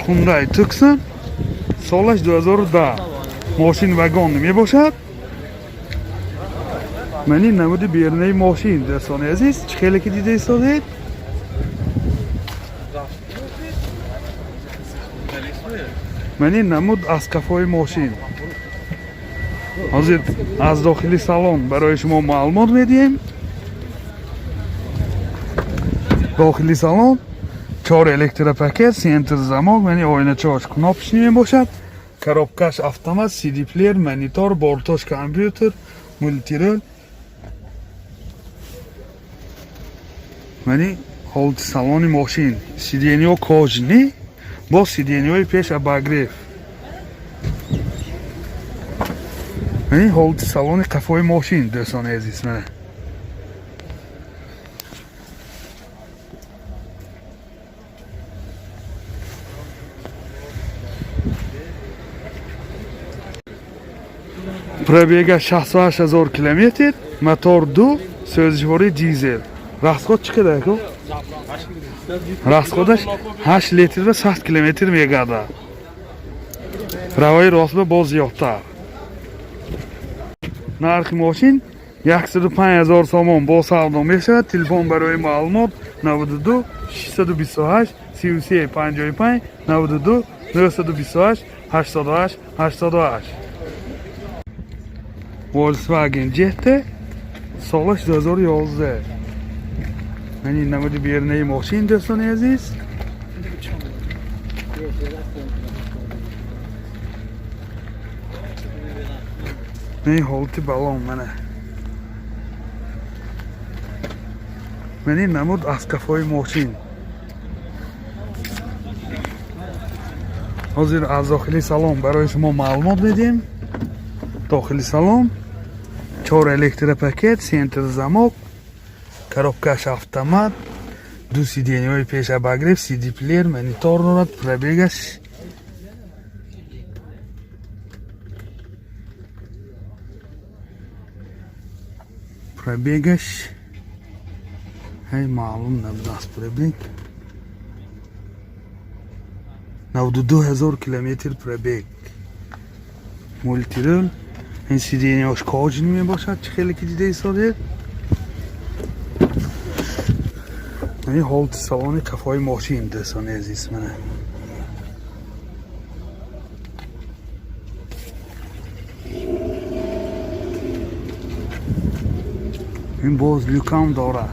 Hyundai Tucson سالش 2010 ماشین وگان میباشد. من این نمود بیرونی ماشین دوستان عزیز چه خیلی که دیده ایستادید. من این نمود از کفای ماشین حاضر از داخلی سالن برای شما معلومات میدیم. داخلی سالن 4 الکتروپاکت، سنتر زمان، یعنی آینه چارج کناپش می باشد. коробкаш автомат, CD плеер, монитор, бортош компьютер, мультирол. یعنی حالت سالن ماشین سیدینیو کاجنی با سیدینیوی پیش اباگریف. یعنی حالت سالن قفای ماشین دوستان عزیز منه. пробега 68000 км, мотор 2, сӯзишворӣ дизел. расход чӣ қадар ку? расходаш 8 литр ва 100 км мегардад. равои ростба боз зиёдтар. нархи мошин 105000 сомон бо савдо мешавад. телефон барои маълумот 92 628 33 55 92 928 88 88. Volkswagen Jetta سالش 2011. من این نمود بیرونی ماشین دوستان عزیز. این حالت بالون منه. من این نمود از کفای ماشین حاضر از داخلی سالن برای شما معلومات میدیم. داخلی سالن 4 الکتروپاکت، سنتر замок, коробкаш автомат, 2 сиденьёи пеш обогрев, CD плеер, монитор дорад. пробегаш ҳай маълум набудаст. пробег 92000 километр пробег. мультирол. این سیدینیاش کاجنی می باشد چه خیلی که دیده ایستادید. این حالت سالن کفای ماشین دوستان عزیز منه. این باز لیوکام داره.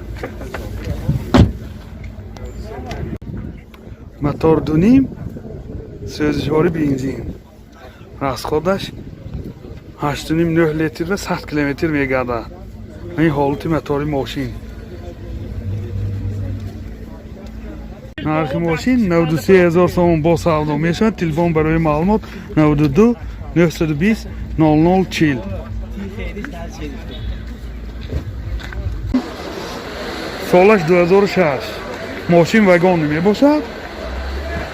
موتور 2.5 سوزشواری بنزین. расходаш 8.9 литр ва 100 км мегардад. این حالت мотори ماشین. нархи ماشین 93000 сомон бо савдо мешавад. телефон барои маълумот 92 920 0040. солаш 2006. ماشین вагон мебошад.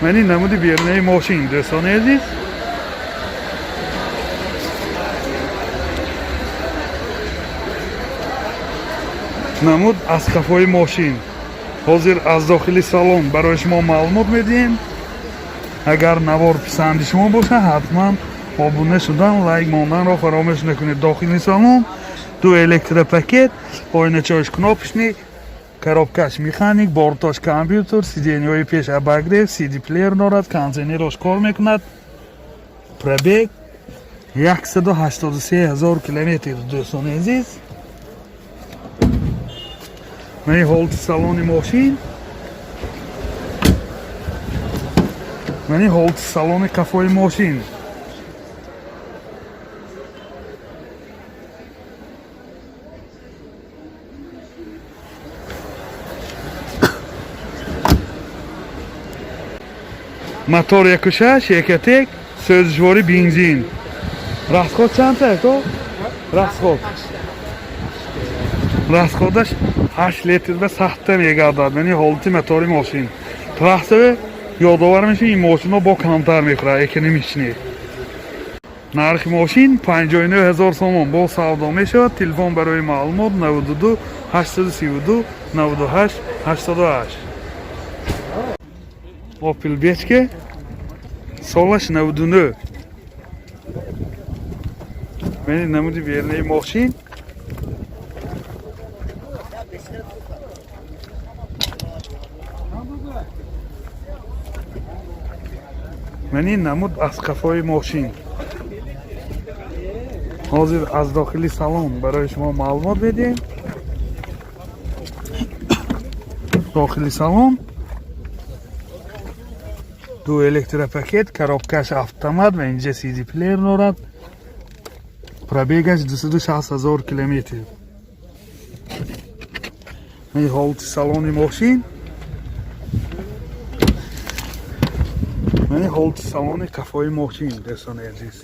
من این намуди بیرونی ماشین دوستان عزیز. намуд аз кафои мошин ҳозир аз дохили салон барои шумо маълумот медиҳем. агар навор писанди шумо бошад ҳатман обуна шудан лайк монданро фаромӯш накунед. дохили салон 2 электропакет, ойначааш кнопочный, коробкаш механик, бортош компьютер, сиденьёи пеш обогрев, CD плеер дорад, кондитсионерош кор мекунад. пробег 183000 километр дӯстони азиз. من حالت سالن ماشین. من حالت سالن کفای ماشین. мотор 1.6 1.1 سوزشواری بنزین. расход چند تا؟ расходаш 8 литр ва 100 мегардад. یعنی حالت мотори ماشین. трасса ёдовар мешавад این ماشین‌ها با کمتر میخورد یکی نمیشینه. нархи ماشین 59000 сомон با савдо мешавад. телефон барои маълумот 92 832 98 88. Opel Bechke Солаш 99. Мени намуди вернаи мошин. Мени намуд аз қафои мошин. ҳозир аз дохили салон барои шумо маълумот медиҳем. дохили салон ду электропакет, коробкаш автомат ва инҷа CD плеер дорад. пробегаш 260 000 километр. ин ҳолати салони мошин. ин ҳолати салони қафои мошин дӯстони азиз.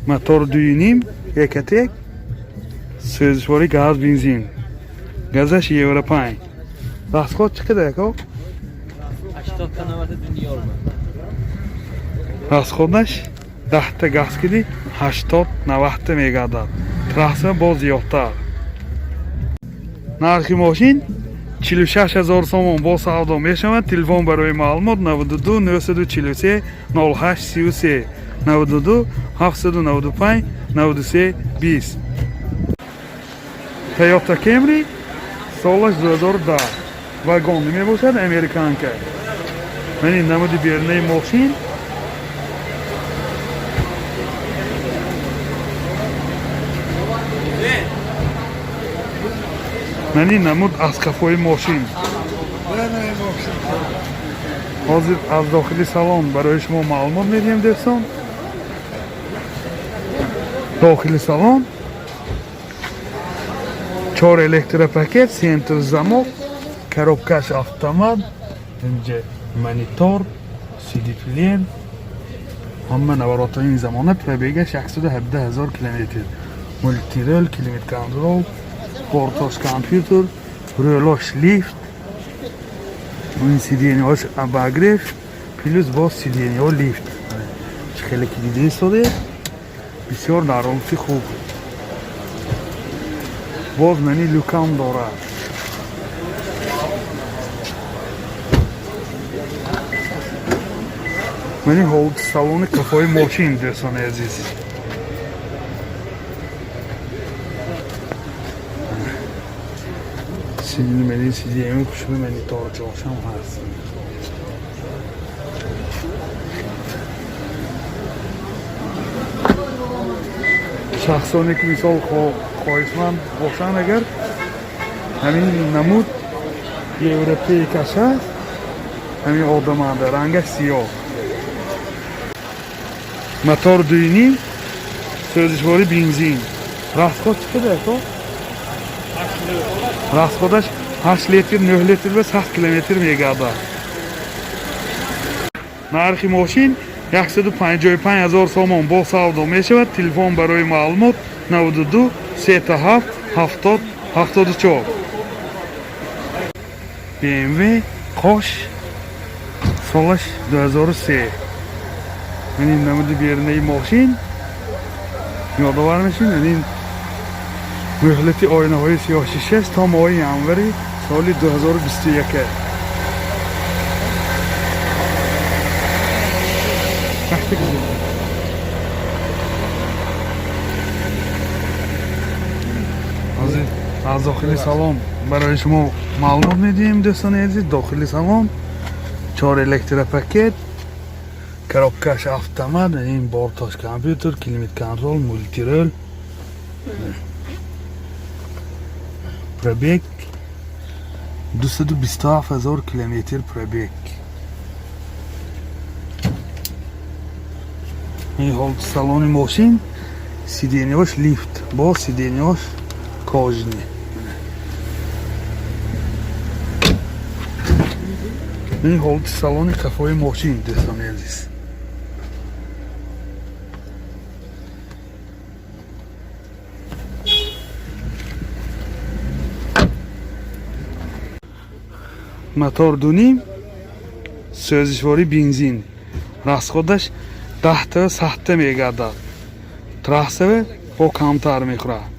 мотор 2.5 1.1 сӯзишвори газ бензин. газаш евро 5. дастход чӣ қадар ко? 80 та 90 дунё олмад. дастходаш 10 та газ киди 80-90 та мегардад. трасса боз зиёдтар. нархи мошин 46 000 сомон бо савдо мешавад. телефон барои маълумот 92 943 08 33 92 795 93 20. Toyota Camry солаш 2010. вагони мебошад, американка. мани намуди бернаи мошин. мани намуд аз қафои мошин. ҳозир аз дохили салон барои шумо маълумот медиҳем дӯстон. дохили салон 4 электропакет, сентр замок, коробкаш автомат, инҷа монитор, CD плеер, ҳама наворотҳои замона. пробегаш 117 000 километр. мультирол, климат контрол, бортош компютер, рӯлош лифт, ин сиденияш обогрев плюс боз сидения лифт. хеле ки дида истоде, бисёр дар ҳолати хуб. боз мани люкам дорад. мани ҳолати салони қафои мошин дӯстони азиз. мани сидиями кушуби мани торҷошам ҳаст. шахсоне ки мисол хоҳишманд бошанд, агар ҳамин намуд европеи кашад, ҳамин одаманда рангаш сиёҳ. мотор 2.5 сӯзишвори бензин. расход чӣ қадар то? расходаш 8 литр 9 литр ва 100 километр мегардад. нархи мошин 155 000 сомон бо савдо мешавад. телефон барои маълумот 92 37 70 74. BMW qosh солаш 2003. ин намуди бернаи мошин. ёдовар мешин, ин муҳлати oynaҳои сиёҳшишаст то моҳи январи соли 2021. ҳозир аз дохили салон барои шумо маълумот медиҳем дӯстони азиз. дохили салон 4 электропакет, коробкаш автомат, ин бортош компютер, климат контрол, мультирол. пробег 227 000 километр пробег. ин ҳолати салони мошин. сиденияш лифт бо сиденияш кожни. ин ҳолати салони қафои мошин дӯстони азиз. мотор 2.5 сӯзишвори бензин. расходаш 10 та 100 та мегардад. трасса бо камтар мехӯрад.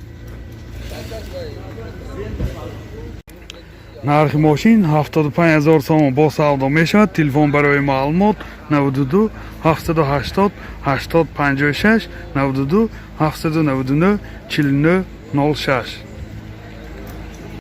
нархи мошин 75000 сомон бо савдо мешавад. Телефон барои маълумот 92 780 80 56 92 799 49 06.